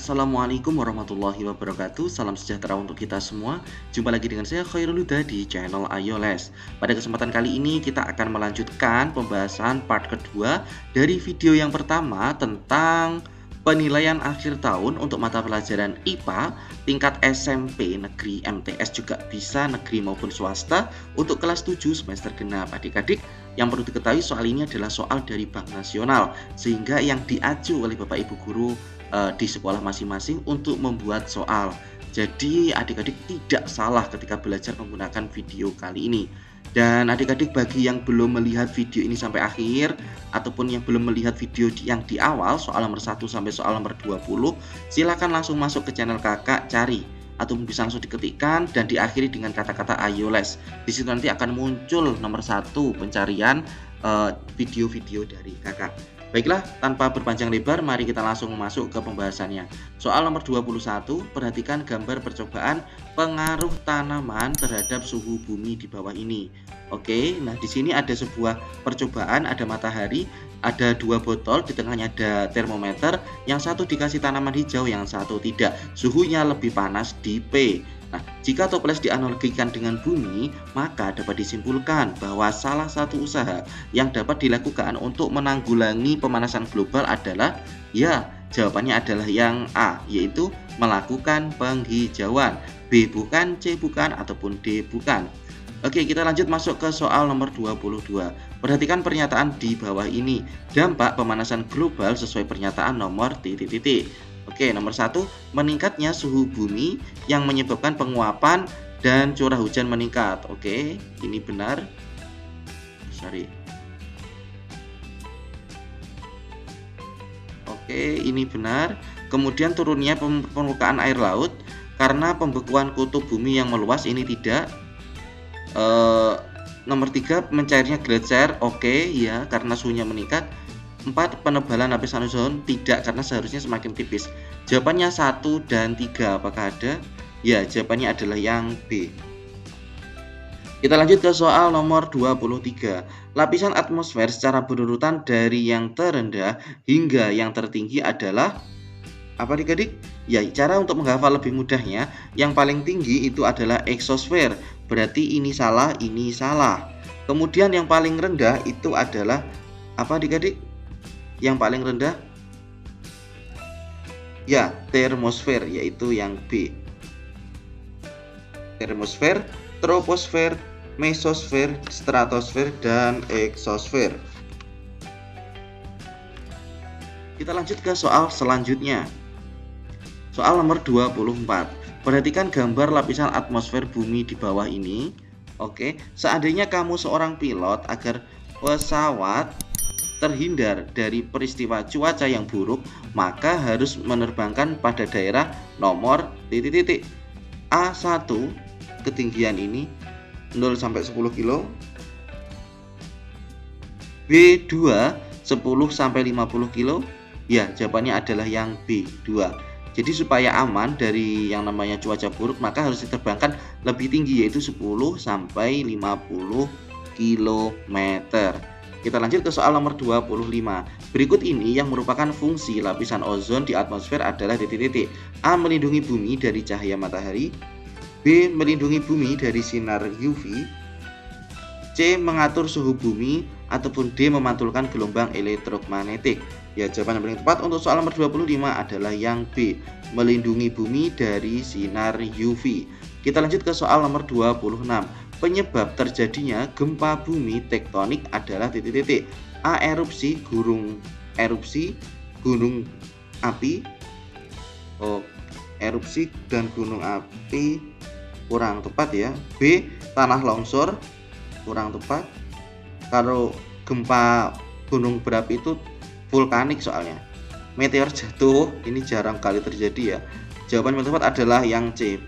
Assalamualaikum warahmatullahi wabarakatuh. Salam sejahtera untuk kita semua. Jumpa lagi dengan saya Khairul Huda di channel Ayo Les. Pada kesempatan kali ini kita akan melanjutkan pembahasan part kedua dari video yang pertama tentang penilaian akhir tahun untuk mata pelajaran IPA tingkat SMP negeri, MTS juga bisa negeri maupun swasta untuk kelas 7 semester genap. Adik-adik, yang perlu diketahui soal ini adalah soal dari Bank Nasional, sehingga yang diaju oleh Bapak Ibu guru di sekolah masing-masing untuk membuat soal. Jadi adik-adik tidak salah ketika belajar menggunakan video kali ini. Dan adik-adik, bagi yang belum melihat video ini sampai akhir ataupun yang belum melihat video yang di awal soal nomor 1 sampai soal nomor 20, silakan langsung masuk ke channel kakak, cari atau bisa langsung diketikkan dan diakhiri dengan kata-kata Ayo Les. Di situ nanti akan muncul nomor 1 pencarian video-video dari kakak. Baiklah, tanpa berpanjang lebar, mari kita langsung masuk ke pembahasannya. Soal nomor 21, perhatikan gambar percobaan pengaruh tanaman terhadap suhu bumi di bawah ini. Oke, nah di sini ada sebuah percobaan, ada matahari, ada 2 botol, di tengahnya ada termometer, yang satu dikasih tanaman hijau, yang satu tidak. Suhunya lebih panas di P. Nah, jika toples dianalogikan dengan bumi, maka dapat disimpulkan bahwa salah satu usaha yang dapat dilakukan untuk menanggulangi pemanasan global adalah, ya, jawabannya adalah yang A, yaitu melakukan penghijauan. B bukan, C bukan, ataupun D bukan. Oke, kita lanjut masuk ke soal nomor 22. Perhatikan pernyataan di bawah ini. Dampak pemanasan global sesuai pernyataan nomor titik-titik. Oke, nomor 1, meningkatnya suhu bumi yang menyebabkan penguapan dan curah hujan meningkat. Oke, ini benar. Oke, ini benar. Kemudian turunnya permukaan air laut karena pembekuan kutub bumi yang meluas, ini tidak. Nomor 3, mencairnya gletser. Oke, ya, karena suhunya meningkat. 4, penebalan lapisan ozon, tidak, karena seharusnya semakin tipis. Jawabannya 1 dan 3, apakah ada? Ya, jawabannya adalah yang B. Kita lanjut ke soal nomor 23. Lapisan atmosfer secara berurutan dari yang terendah hingga yang tertinggi adalah apa, adik-adik? Ya, cara untuk menghafal lebih mudahnya, yang paling tinggi itu adalah eksosfer. Berarti ini salah, ini salah. Kemudian yang paling rendah itu adalah apa, adik-adik? Yang paling rendah, ya, termosfer, yaitu yang B. Termosfer, troposfer, mesosfer, stratosfer, dan eksosfer. Kita lanjut ke soal selanjutnya. Soal nomor 24. Perhatikan gambar lapisan atmosfer bumi di bawah ini. Oke, seandainya kamu seorang pilot, agar pesawat terhindar dari peristiwa cuaca yang buruk, maka harus menerbangkan pada daerah nomor titik-titik. A1, ketinggian ini 0 sampai 10 kilo. B2, 10 sampai 50 kilo. Ya, jawabannya adalah yang B2. Jadi supaya aman dari yang namanya cuaca buruk, maka harus diterbangkan lebih tinggi, yaitu 10 sampai 50 km. Kita lanjut ke soal nomor 25. Berikut ini yang merupakan fungsi lapisan ozon di atmosfer adalah titik-titik. A, melindungi bumi dari cahaya matahari. B, melindungi bumi dari sinar UV. C, mengatur suhu bumi. Ataupun D, memantulkan gelombang elektromagnetik. Ya, jawaban yang paling tepat untuk soal nomor 25 adalah yang B, melindungi bumi dari sinar UV. Kita lanjut ke soal nomor 26. Penyebab terjadinya gempa bumi tektonik adalah titik-titik. A, erupsi gunung api. Erupsi dan gunung api kurang tepat, ya. B, tanah longsor, kurang tepat. Kalau gempa gunung berapi itu vulkanik soalnya. Meteor jatuh, ini jarang kali terjadi, ya. Jawaban yang tepat adalah yang C.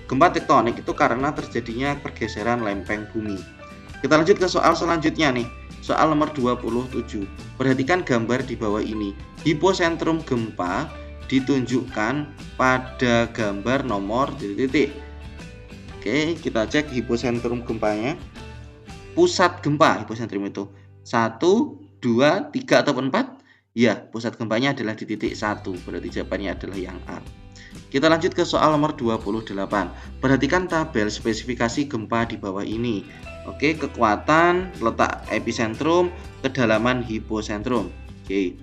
Gempa tektonik itu karena terjadinya pergeseran lempeng bumi. Kita lanjut ke soal selanjutnya nih. Soal nomor 27. Perhatikan gambar di bawah ini. Hiposentrum gempa ditunjukkan pada gambar nomor titik-titik. Oke, kita cek hiposentrum gempanya. Pusat gempa hiposentrum itu 1, 2, 3 ataupun 4? Ya, pusat gempanya adalah di titik 1, berarti jawabannya adalah yang A. Kita lanjut ke soal nomor 28. Perhatikan tabel spesifikasi gempa di bawah ini. Oke, kekuatan, letak epicentrum, kedalaman hiposentrum. Oke.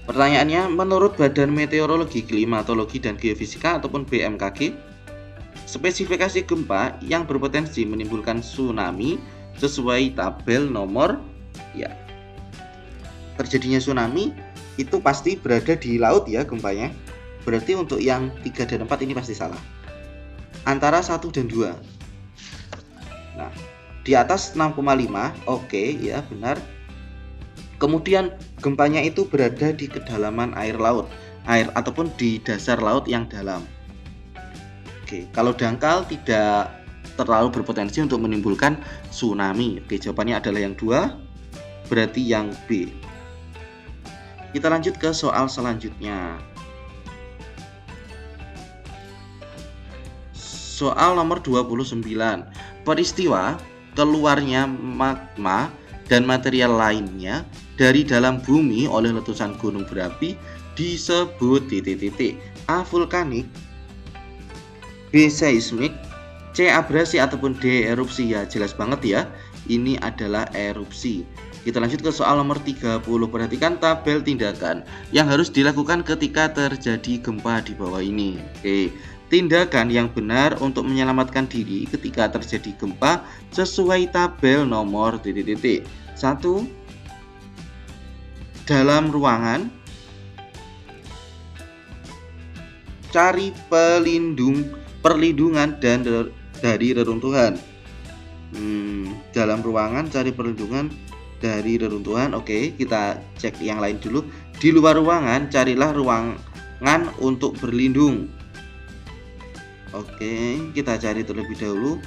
Pertanyaannya, menurut Badan Meteorologi, Klimatologi, dan Geofisika ataupun BMKG, spesifikasi gempa yang berpotensi menimbulkan tsunami sesuai tabel nomor, ya, terjadinya tsunami itu pasti berada di laut ya gempanya. Berarti untuk yang 3 dan 4 ini pasti salah. Antara 1 dan 2. Nah, di atas 6,5, oke, ya benar. Kemudian gempanya itu berada di kedalaman air laut, air ataupun di dasar laut yang dalam. Oke, kalau dangkal tidak terlalu berpotensi untuk menimbulkan tsunami. Oke, jawabannya adalah yang 2, berarti yang B. Kita lanjut ke soal selanjutnya. Soal nomor 29. Peristiwa keluarnya magma dan material lainnya dari dalam bumi oleh letusan gunung berapi disebut titik-titik. A. Vulkanik, B. Seismik, C. Abrasi, ataupun D. Erupsi. Ya jelas banget ya, ini adalah erupsi. Kita lanjut ke soal nomor 30. Perhatikan tabel tindakan yang harus dilakukan ketika terjadi gempa di bawah ini. Oke, tindakan yang benar untuk menyelamatkan diri ketika terjadi gempa sesuai tabel nomor titik-titik. 1. Dalam ruangan, cari perlindungan dan dari reruntuhan. Dalam ruangan cari perlindungan dari reruntuhan. Oke, kita cek yang lain dulu. Di luar ruangan, carilah ruangan untuk berlindung. Oke, kita cari terlebih dahulu.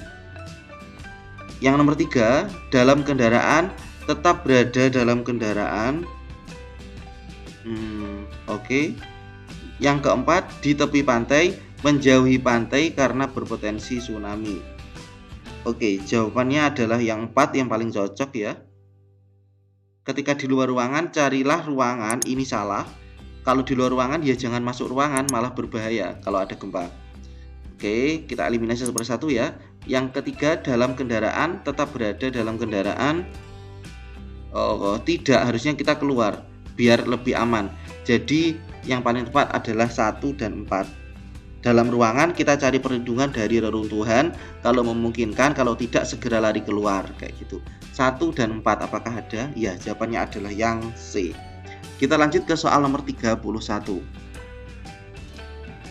Yang nomor 3, dalam kendaraan, tetap berada dalam kendaraan. Oke. Yang keempat, di tepi pantai, menjauhi pantai karena berpotensi tsunami. Oke, jawabannya adalah yang 4 yang paling cocok ya. Ketika di luar ruangan, carilah ruangan, ini salah. Kalau di luar ruangan ya jangan masuk ruangan, malah berbahaya kalau ada gempa. Oke, kita eliminasi satu persatu ya. Yang ketiga, dalam kendaraan, tetap berada dalam kendaraan. Tidak, harusnya kita keluar biar lebih aman. Jadi yang paling tepat adalah 1 dan 4. Dalam ruangan kita cari perlindungan dari reruntuhan, kalau memungkinkan, kalau tidak segera lari keluar, kayak gitu. 1 dan 4 apakah ada? Ya, jawabannya adalah yang C. Kita lanjut ke soal nomor 31.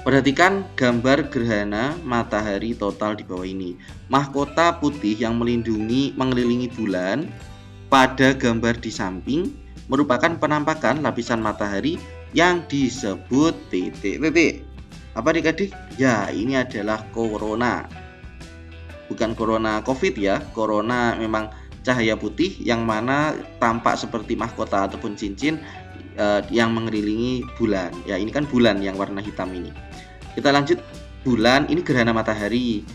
Perhatikan gambar gerhana matahari total di bawah ini. Mahkota putih yang mengelilingi bulan pada gambar di samping merupakan penampakan lapisan matahari yang disebut titik-titik. Apa adik-adik? Ya, ini adalah corona. Bukan corona COVID ya. Corona memang cahaya putih yang mana tampak seperti mahkota ataupun cincin yang mengelilingi bulan. Ya, ini kan bulan yang warna hitam ini. Kita lanjut, bulan ini gerhana matahari.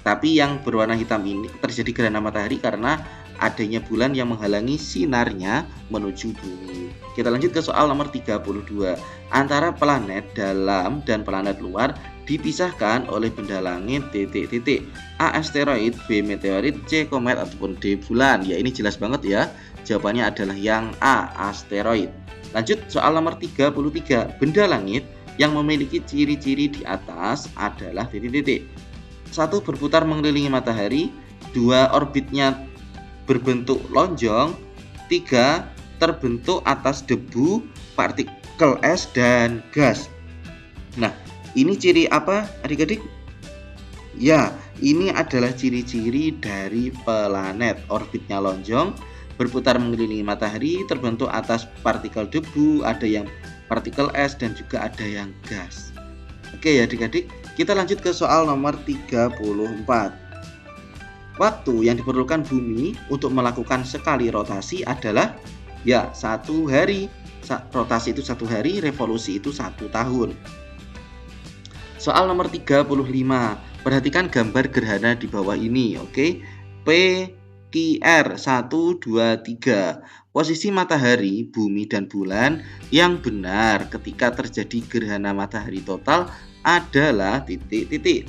Tapi yang berwarna hitam ini terjadi gerhana matahari karena adanya bulan yang menghalangi sinarnya menuju bumi. Kita lanjut ke soal nomor 32. Antara planet dalam dan planet luar dipisahkan oleh benda langit titik-titik. A. Asteroid, B. Meteorit, C. Komet, ataupun D. Bulan. Ya ini jelas banget ya. Jawabannya adalah yang A. Asteroid. Lanjut soal nomor 33. Benda langit yang memiliki ciri-ciri di atas adalah titik-titik. 1. Berputar mengelilingi matahari. 2. Orbitnya berbentuk lonjong. 3. Terbentuk atas debu, partikel es, dan gas. Nah, ini ciri apa adik-adik? Ya, ini adalah ciri-ciri dari planet. Orbitnya lonjong, berputar mengelilingi matahari, terbentuk atas partikel debu, ada yang partikel es, dan juga ada yang gas. Oke ya adik-adik, kita lanjut ke soal nomor 34. Waktu yang diperlukan bumi untuk melakukan sekali rotasi adalah ya 1 hari. Rotasi itu 1 hari, revolusi itu 1 tahun. Soal nomor 35. Perhatikan gambar gerhana di bawah ini. Oke, P QR 1, 2, 3. Posisi matahari, bumi, dan bulan yang benar ketika terjadi gerhana matahari total adalah titik-titik.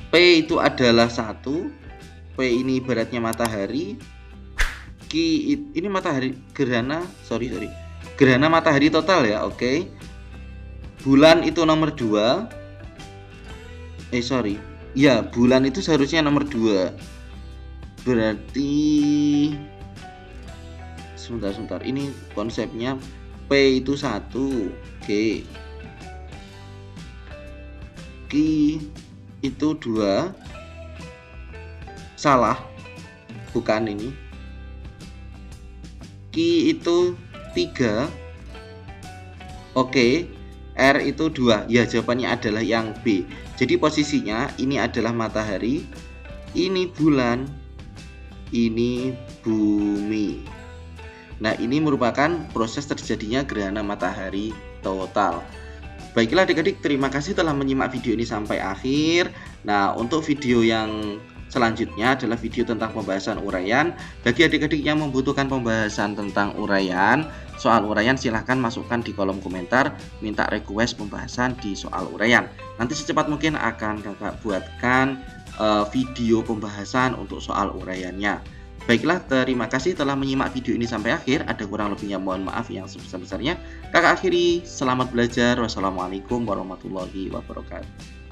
P itu adalah 1. P ini ibaratnya matahari. Q ini matahari gerhana, gerhana matahari total ya, oke. Bulan itu nomor 2. Ya, bulan itu seharusnya nomor 2. Berarti sebentar, ini konsepnya P itu 1, oke. Q itu 2. Salah, bukan ini. Q itu 3. Oke. R itu 2. Ya, jawabannya adalah yang B. Jadi posisinya ini adalah matahari, ini bulan, ini bumi. Nah, ini merupakan proses terjadinya gerhana matahari total. Baiklah adik-adik, terima kasih telah menyimak video ini sampai akhir. Nah, untuk video yang selanjutnya adalah video tentang pembahasan uraian. Bagi adik-adik yang membutuhkan pembahasan tentang uraian, soal uraian silahkan masukkan di kolom komentar, minta request pembahasan di soal uraian. Nanti secepat mungkin akan kakak buatkan video pembahasan untuk soal uraiannya. Baiklah, terima kasih telah menyimak video ini sampai akhir. Ada kurang lebihnya mohon maaf yang sebesar-besarnya. Kakak akhiri, selamat belajar. Wassalamualaikum warahmatullahi wabarakatuh.